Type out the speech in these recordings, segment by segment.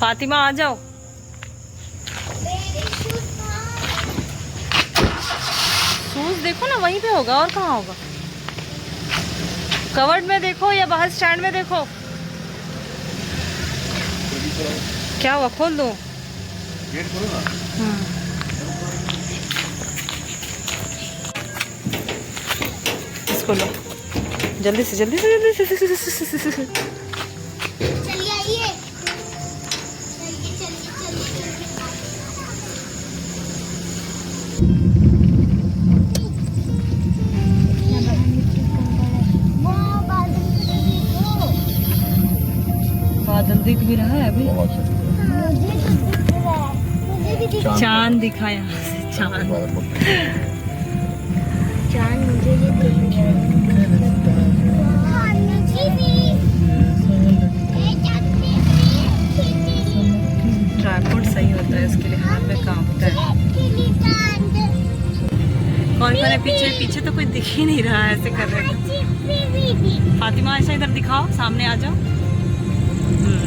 फातिमा आ जाओ। शूज देखो ना, वहीं पे होगा और कहाँ होगा। कवर्ड में देखो या बाहर स्टैंड में देखो। क्या हुआ, खोल दो। गेट खोलो ना। इसको लो, जल्दी से जल्दी से जल्दी से। चलिए आइए। बादल दिख भी रहा है अभी। मुझे तो दिख रहा है, मुझे भी दिख चांद दिखा यहाँ से, चांद। चांद मुझे भी दिख रहा है। हाँ, मुझे भी। ट्राइपॉड सही होता है इसके लिए, हाथ में काम होता है। कौन कौन है पीछे? पीछे तो कोई दिख ही नहीं रहा है, ऐसे कर रहे हैं। फातिमा ऐसा इधर दिखाओ, सामने आ जाओ।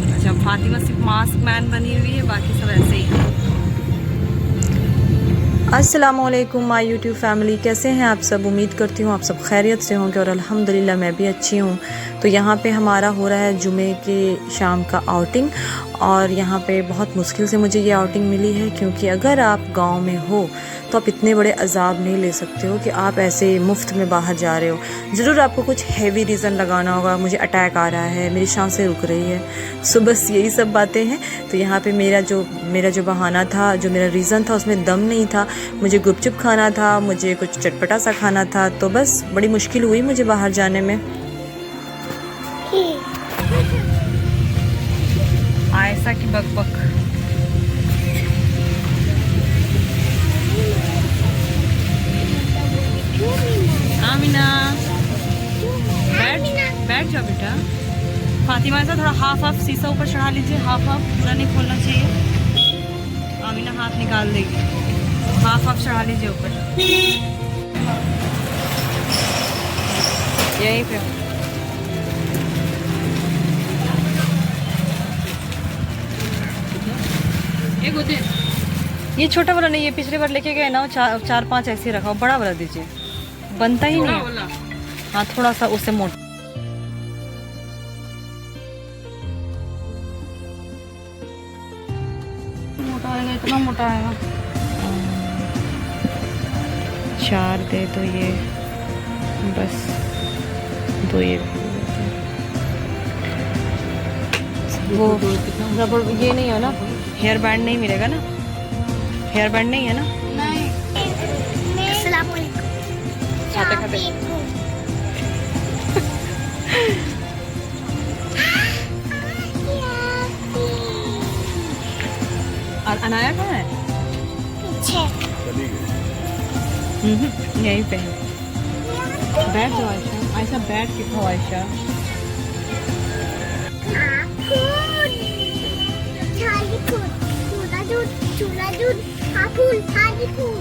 अच्छा, फातिमा सिर्फ मास्क मैन बनी हुई है, बाकी सब ऐसे ही है। अस्सलामुअलैकुम माय यूट्यूब फैमिली, कैसे हैं आप सब? उम्मीद करती हूँ आप सब खैरियत से होंगे और अल्हम्दुलिल्लाह मैं भी अच्छी हूँ। तो यहाँ पे हमारा हो रहा है जुमे के शाम का आउटिंग, और यहाँ पे बहुत मुश्किल से मुझे ये आउटिंग मिली है, क्योंकि अगर आप गांव में हो तो आप इतने बड़े अजाब नहीं ले सकते हो कि आप ऐसे मुफ्त में बाहर जा रहे हो। ज़रूर आपको कुछ हैवी रीज़न लगाना होगा, मुझे अटैक आ रहा है, मेरी सांसें रुक रही है, सो बस यही सब बातें हैं। तो यहाँ पे मेरा जो बहाना था, जो मेरा रीज़न था, उसमें दम नहीं था। मुझे गुपचुप खाना था, मुझे कुछ चटपटा सा खाना था, तो बस बड़ी मुश्किल हुई मुझे बाहर जाने में। आयशा की बकबक। आमिना, बैठ जाओ बेटा। फातिमा ऐसा थोड़ा हाफ शीशा ऊपर चढ़ा लीजिए, हाफ पूरा नहीं खोलना चाहिए। आमिना हाथ निकाल देगी, हाफ चढ़ा लीजिए ऊपर। यहीं पे ये छोटा वाला नहीं, ये पिछले बार लेके गए ना, वो चार पांच ऐसे रखा, बड़ा वाला दीजिए, बनता ही नहीं है। हाँ, थोड़ा सा उससे मोटा। मोटा आएगा, इतना मोटा आएगा। 4 दे तो ये बस 2 ये वो रबड़ ये नहीं है ना, हेयर बैंड नहीं मिलेगा ना, हेयर बैंड नहीं है ना। नहीं। अस्सलाम वालेकुम। खाते खाते और अनाया कहाँ है? पीछे। यहीं पे है। बैठ जाओ आयशा, आयशा बैठ के खाओ आयशा। चूड़ा दूध, हाफूल, थाली फूल,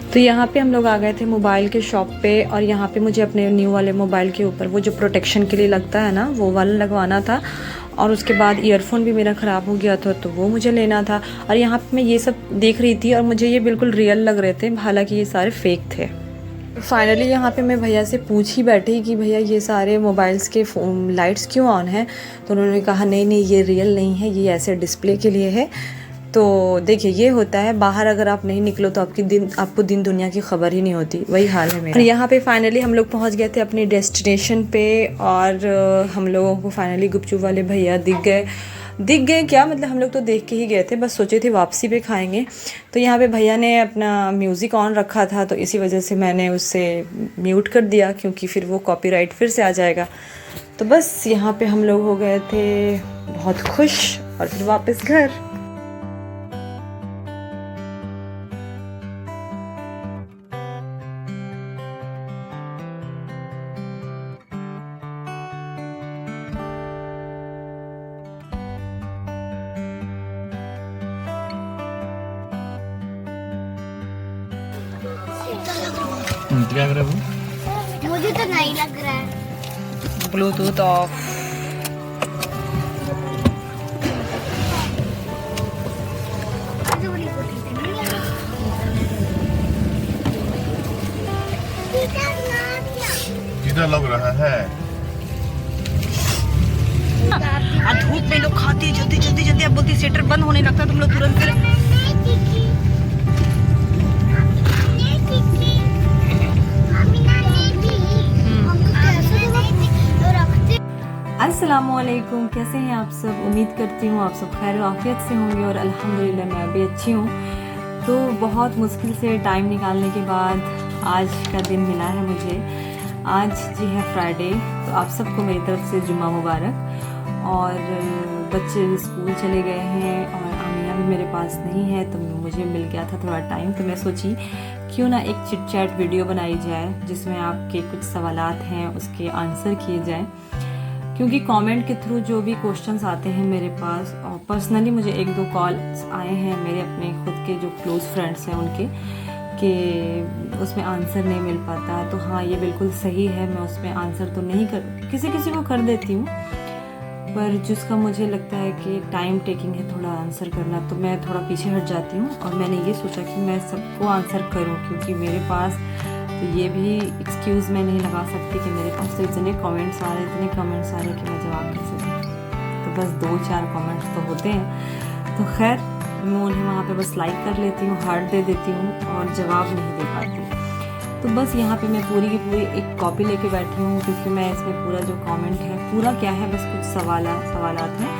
तो यहाँ पे हम लोग आ गए थे मोबाइल के शॉप पे, और यहाँ पे मुझे अपने न्यू वाले मोबाइल के ऊपर वो जो प्रोटेक्शन के लिए लगता है ना, वो वाला लगवाना था। और उसके बाद ईयरफोन भी मेरा ख़राब हो गया था, तो वो मुझे लेना था। और यहाँ पे मैं ये सब देख रही थी और मुझे ये बिल्कुल रियल लग रहे थे, हालांकि ये सारे फेक थे। फाइनली यहाँ पे मैं भैया से पूछ ही बैठी कि भैया ये सारे मोबाइल्स के लाइट्स क्यों ऑन हैं? तो उन्होंने कहा नहीं ये रियल नहीं है, ये ऐसे डिस्प्ले के लिए है। तो देखिए, ये होता है, बाहर अगर आप नहीं निकलो तो आपको दिन दुनिया की खबर ही नहीं होती, वही हाल है मेरा। और यहाँ पे फाइनली हम लोग पहुँच गए थे अपनी डेस्टिनेशन पे, और हम लोगों को फाइनली गुपचुप वाले भैया दिख गए क्या, मतलब हम लोग तो देख के ही गए थे, बस सोचे थे वापसी पे खाएंगे। तो यहाँ पे भैया ने अपना म्यूज़िक ऑन रखा था, तो इसी वजह से मैंने उससे म्यूट कर दिया, क्योंकि फिर वो कॉपीराइट फिर से आ जाएगा। तो बस यहाँ पे हम लोग हो गए थे बहुत खुश, और फिर वापस घर। क्या कर रहा है मुझे तो नहीं लग रहा है। Bluetooth of. आजू बड़ी कोठी से नहीं लग रहा। किधर लग रहा है? धूप में लोग खाते जल्दी जल्दी जल्दी, अब बोलती थिएटर बंद होने लगता तुम लोग तुरंत फिर। अस्सलामुअलैकुम, कैसे हैं आप सब? उम्मीद करती हूँ आप सब खैर आफियत से होंगे और अल्हम्दुलिल्लाह मैं भी अच्छी हूँ। तो बहुत मुश्किल से टाइम निकालने के बाद आज का दिन मिला है मुझे। आज जी है फ्राइडे, तो आप सबको मेरी तरफ से जुम्मा मुबारक। और बच्चे स्कूल चले गए हैं और आमिना भी मेरे पास नहीं है, तो मुझे मिल गया था थोड़ा टाइम, तो मैं सोची क्यों ना एक चिट चैट वीडियो बनाई जाए जिसमें आपके कुछ सवालात हैं उसके आंसर किए जाएं। क्योंकि कमेंट के थ्रू जो भी क्वेश्चंस आते हैं मेरे पास, और पर्सनली मुझे एक दो कॉल्स आए हैं मेरे अपने खुद के जो क्लोज फ्रेंड्स हैं उनके, कि उसमें आंसर नहीं मिल पाता। तो हाँ, ये बिल्कुल सही है, मैं उसमें आंसर तो नहीं कर, किसी किसी को कर देती हूँ, पर जिसका मुझे लगता है कि टाइम टेकिंग है थोड़ा आंसर करना, तो मैं थोड़ा पीछे हट जाती हूँ। और मैंने ये सोचा कि मैं सबको आंसर करूँ, क्योंकि मेरे पास तो ये भी एक्सक्यूज़ मैं नहीं लगा सकती कि मेरे पास तो इतने कमेंट्स आ रहे कि मैं जवाब कैसे दूँ। तो बस 2-4 कमेंट्स तो होते हैं, तो खैर मैं उन्हें वहाँ पे बस लाइक कर लेती हूँ, हार्ट दे देती हूँ और जवाब नहीं दे पाती। तो बस यहाँ पे मैं पूरी की पूरी एक कॉपी लेके बैठी हूँ, क्योंकि मैं इसमें पूरा जो कमेंट है, पूरा क्या है, बस कुछ सवालात हैं,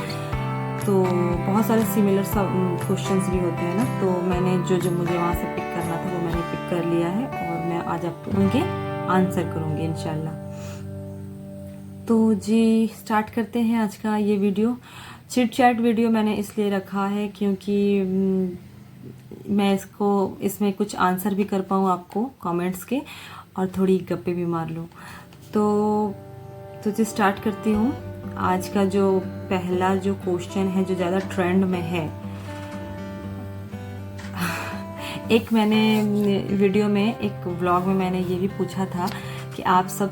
तो बहुत सारे सिमिलर सब क्वेश्चंस भी होते हैं ना, तो मैंने जो मुझे वहाँ से पिक करना था वो मैंने पिक कर लिया है और मैं आज आपको उनके आंसर करूँगी इंशाल्लाह। तो जी स्टार्ट करते हैं आज का ये वीडियो। चिट चैट वीडियो मैंने इसलिए रखा है क्योंकि मैं इसमें कुछ आंसर भी कर पाऊँ आपको कमेंट्स के, और थोड़ी गप्पे भी मार लूँ। तो जी स्टार्ट करती हूँ। आज का जो पहला जो क्वेश्चन है जो ज़्यादा ट्रेंड में है, एक मैंने वीडियो में, एक व्लॉग में मैंने ये भी पूछा था कि आप सब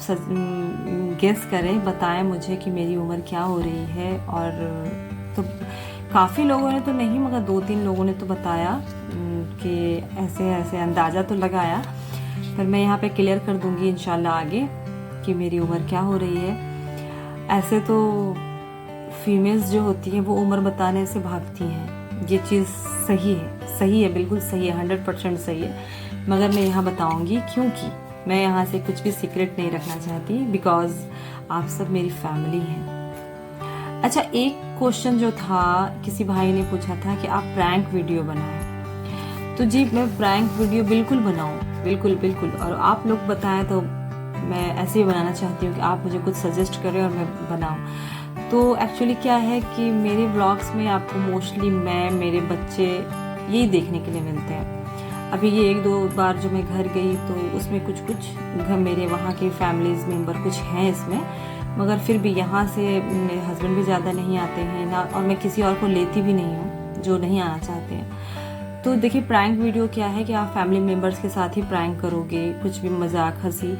गेस करें, बताएं मुझे कि मेरी उम्र क्या हो रही है। और तो काफ़ी लोगों ने तो नहीं, मगर 2-3 लोगों ने तो बताया कि ऐसे ऐसे अंदाज़ा तो लगाया, पर मैं यहाँ पे क्लियर कर दूँगी इंशाल्लाह आगे कि मेरी उम्र क्या हो रही है। ऐसे तो फीमेल्स जो होती हैं वो उम्र बताने से भागती हैं, ये चीज़ सही है, बिल्कुल सही है, 100% सही है, मगर मैं यहाँ बताऊँगी क्योंकि मैं यहाँ से कुछ भी सीक्रेट नहीं रखना चाहती, बिकॉज आप सब मेरी फैमिली हैं। अच्छा, एक क्वेश्चन जो था, किसी भाई ने पूछा था कि आप प्रैंक वीडियो बनाएं, तो जी मैं प्रैंक वीडियो बिल्कुल बनाऊं, बिल्कुल। और आप लोग बताएं तो मैं ऐसे ही बनाना चाहती हूँ कि आप मुझे कुछ सजेस्ट करें और मैं बनाऊं। तो एक्चुअली क्या है कि मेरे व्लॉग्स में आपको मोस्टली मैं, मेरे बच्चे यही देखने के लिए मिलते हैं। अभी ये 1-2 बार जो मैं घर गई तो उसमें कुछ मेरे वहाँ के फैमिलीज़ मेम्बर कुछ हैं इसमें, मगर फिर भी यहाँ से मेरे हस्बैंड भी ज़्यादा नहीं आते हैं ना, और मैं किसी और को लेती भी नहीं हूँ जो नहीं आना चाहते हैं। तो देखिए, प्रैंक वीडियो क्या है कि आप फैमिली मेम्बर्स के साथ ही प्रैंक करोगे, कुछ भी मजाक हंसी,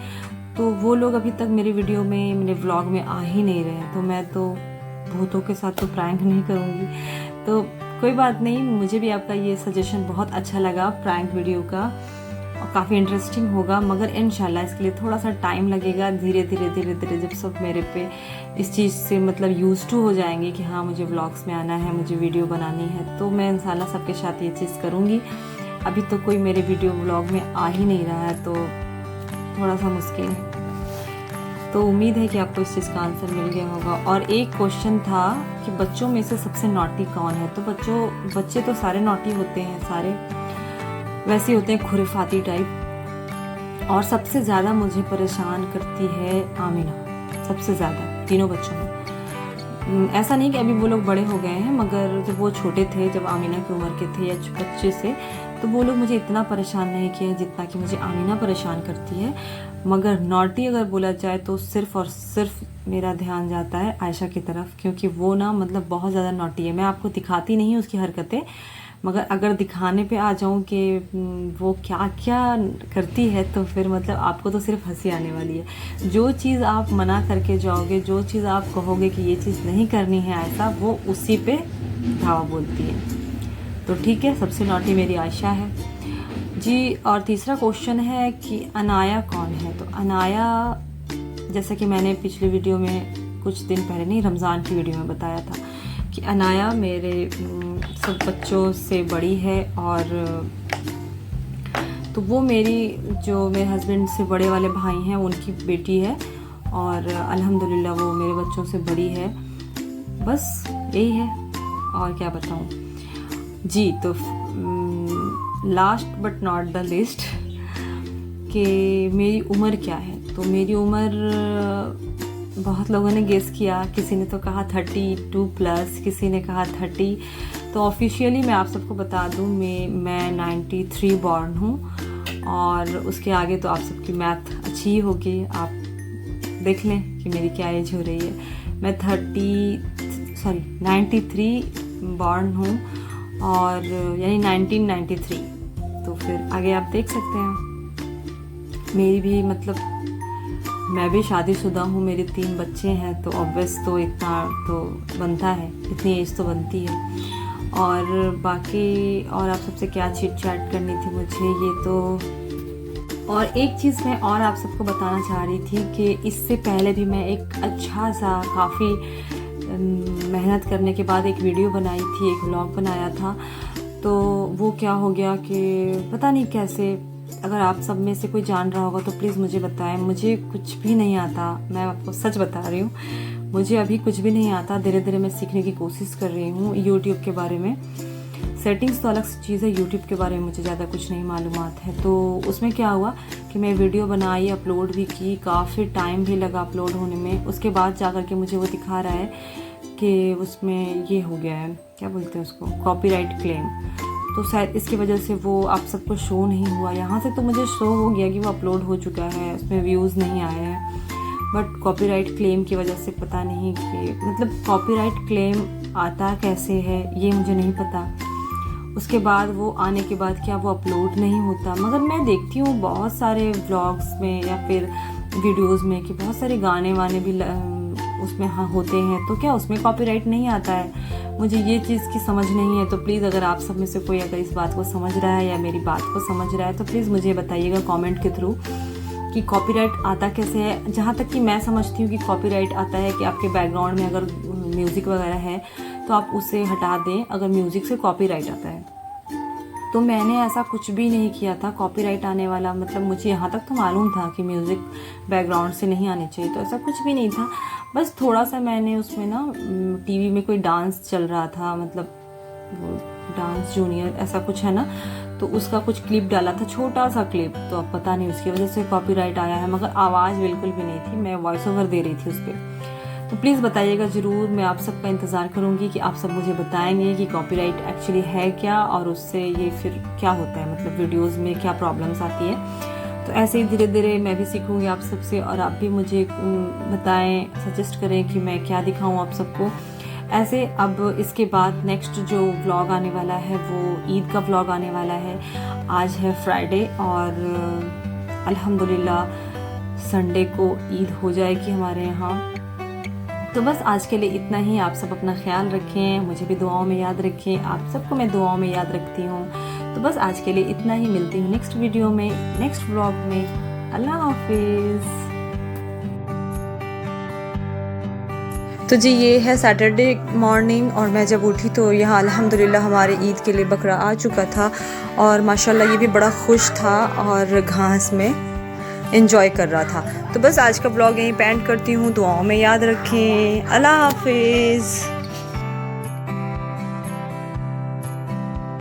तो वो लोग अभी तक मेरे वीडियो में, मेरे व्लॉग में आ ही नहीं रहे, तो मैं तो भूतों के साथ तो प्रैंक नहीं करूँगी। तो कोई बात नहीं, मुझे भी आपका ये सजेशन बहुत अच्छा लगा प्रैंक वीडियो का, और काफ़ी इंटरेस्टिंग होगा, मगर इंशाल्लाह इसके लिए थोड़ा सा टाइम लगेगा। धीरे धीरे जब सब मेरे पे इस चीज़ से मतलब यूज टू हो जाएंगे कि हाँ मुझे व्लॉग्स में आना है, मुझे वीडियो बनानी है, तो मैं इंशाल्लाह सबके साथ ये चीज़ करूँगी। अभी तो कोई मेरे वीडियो व्लॉग में आ ही नहीं रहा है, तो थोड़ा सा मुश्किल है। तो उम्मीद है कि आपको इस चीज़ का आंसर मिल गया होगा। और एक क्वेश्चन था कि बच्चों में से सबसे नॉटी कौन है, तो बच्चे तो सारे नॉटी होते हैं, सारे वैसे होते हैं खुरफाती टाइप, और सबसे ज़्यादा मुझे परेशान करती है आमिना, सबसे ज़्यादा तीनों बच्चों में। ऐसा नहीं कि अभी वो लोग बड़े हो गए हैं, मगर जब वो छोटे थे, जब आमिना की उम्र के थे या बच्चे से, तो वो लोग मुझे इतना परेशान नहीं किए जितना कि मुझे आमिना परेशान करती है। मगर नॉटी अगर बोला जाए तो सिर्फ़ और सिर्फ मेरा ध्यान जाता है आयशा की तरफ, क्योंकि वो ना मतलब बहुत ज़्यादा नॉटी है। मैं आपको दिखाती नहीं उसकी हरकतें, मगर अगर दिखाने पे आ जाऊँ कि वो क्या क्या करती है तो फिर मतलब आपको तो सिर्फ हंसी आने वाली है। जो चीज़ आप मना करके जाओगे, जो चीज़ आप कहोगे कि ये चीज़ नहीं करनी है ऐसा, वो उसी पे धावा बोलती है। तो ठीक है, सबसे नॉटी मेरी आयशा है जी। और तीसरा क्वेश्चन है कि अनाया कौन है। तो अनाया, जैसा कि मैंने पिछली वीडियो में कुछ दिन पहले, नहीं रमज़ान की वीडियो में बताया था कि अनाया मेरे सब बच्चों से बड़ी है, और तो वो मेरी जो मेरे हस्बैंड से बड़े वाले भाई हैं उनकी बेटी है, और अल्हम्दुलिल्लाह वो मेरे बच्चों से बड़ी है। बस यही है, और क्या बताऊँ जी। तो last but not the list कि मेरी उम्र क्या है। तो मेरी उम्र बहुत लोगों ने गेस किया, किसी ने तो कहा 32+, किसी ने कहा 30। तो ऑफिशियली मैं आप सबको बता दूं, मैं 93 बॉर्न हूँ, और उसके आगे तो आप सबकी मैथ अच्छी ही होगी, आप देख लें कि मेरी क्या एज हो रही है। मैं 93 बॉर्न हूँ, और यानी 1993। तो फिर आगे आप देख सकते हैं मेरी भी मतलब मैं भी शादीशुदा हूँ, मेरे 3 बच्चे हैं, तो ऑब्वियस तो इतना तो बनता है, इतनी एज तो बनती है। और बाकी और आप सबसे क्या चिट चैट करनी थी मुझे, ये तो। और एक चीज़ मैं और आप सबको बताना चाह रही थी कि इससे पहले भी मैं एक अच्छा सा काफ़ी मेहनत करने के बाद एक वीडियो बनाई थी, एक व्लॉग बनाया था। तो वो क्या हो गया कि पता नहीं कैसे, अगर आप सब में से कोई जान रहा होगा तो प्लीज़ मुझे बताएं। मुझे कुछ भी नहीं आता, मैं आपको सच बता रही हूँ, मुझे अभी कुछ भी नहीं आता। धीरे धीरे मैं सीखने की कोशिश कर रही हूँ यूट्यूब के बारे में। सेटिंग्स तो अलग चीज़ है, यूट्यूब के बारे में मुझे ज़्यादा कुछ नहीं मालूमात है। तो उसमें क्या हुआ कि मैं वीडियो बनाई, अपलोड भी की, काफ़ी टाइम भी लगा अपलोड होने में। उसके बाद जा कर के मुझे वो दिखा रहा है कि उसमें ये हो गया है, क्या बोलते हैं उसको, कॉपीराइट क्लेम। तो शायद इसकी वजह से वो आप सबको शो नहीं हुआ। यहाँ से तो मुझे शो हो गया कि वो अपलोड हो चुका है, उसमें व्यूज़ नहीं आए हैं, बट कॉपीराइट क्लेम की वजह से पता नहीं कि मतलब कॉपीराइट क्लेम आता कैसे है ये मुझे नहीं पता। उसके बाद वो आने के बाद क्या वो अपलोड नहीं होता। मगर मैं देखती हूँ बहुत सारे व्लॉग्स में या फिर वीडियोस में कि बहुत सारे गाने वाने भी उसमें होते हैं, तो क्या उसमें कॉपीराइट नहीं आता है। मुझे ये चीज़ की समझ नहीं है। तो प्लीज़ अगर आप सब में से कोई अगर इस बात को समझ रहा है या मेरी बात को समझ रहा है तो प्लीज़ मुझे बताइएगा कमेंट के थ्रू कि कॉपीराइट आता कैसे है। जहाँ तक कि मैं समझती हूँ कि कॉपीराइट आता है कि आपके बैकग्राउंड में अगर म्यूज़िक वगैरह है तो आप उसे हटा दें, अगर म्यूज़िक से कॉपीराइट आता है। तो मैंने ऐसा कुछ भी नहीं किया था कॉपीराइट आने वाला, मतलब मुझे यहाँ तक तो मालूम था कि म्यूज़िक बैकग्राउंड से नहीं आने चाहिए, तो ऐसा कुछ भी नहीं था। बस थोड़ा सा मैंने उसमें ना टीवी में कोई डांस चल रहा था, मतलब वो डांस जूनियर ऐसा कुछ है ना, तो उसका कुछ क्लिप डाला था, छोटा सा क्लिप। तो अब पता नहीं उसकी वजह से कॉपीराइट आया है, मगर आवाज़ बिल्कुल भी नहीं थी, मैं वॉइस ओवर दे रही थी उस पर। तो प्लीज़ बताइएगा ज़रूर, मैं आप सबका इंतज़ार करूँगी कि आप सब मुझे बताएंगे कि कॉपीराइट एक्चुअली है क्या और उससे ये फिर क्या होता है, मतलब वीडियोस में क्या प्रॉब्लम्स आती है। तो ऐसे ही धीरे धीरे मैं भी सीखूँगी आप सबसे, और आप भी मुझे बताएं, सजेस्ट करें कि मैं क्या दिखाऊँ आप सबको। ऐसे अब इसके बाद नेक्स्ट जो व्लॉग आने वाला है वो ईद का व्लॉग आने वाला है। आज है फ्राइडे और अल्हम्दुलिल्लाह संडे को ईद हो जाएगी हमारे यहाँ। तो बस आज के लिए इतना ही। आप सब अपना ख्याल रखें, मुझे भी दुआओं में याद रखें, आप सबको मैं दुआओं में याद रखती हूँ। तो बस आज के लिए इतना ही, मिलती हूँ नेक्स्ट वीडियो में, नेक्स्ट व्लॉग में। अल्लाह हाफिज़। तो जी ये है सैटरडे मॉर्निंग, और मैं जब उठी तो यहाँ अल्हम्दुलिल्लाह हमारे ईद के लिए बकरा आ चुका था, और माशाल्लाह ये भी बड़ा खुश था और घास में एंजॉय कर रहा था। तो बस आज का ब्लॉग यहीं पेंड करती हूँ। दुआओं में याद रखें। अल्लाह हाफिज़।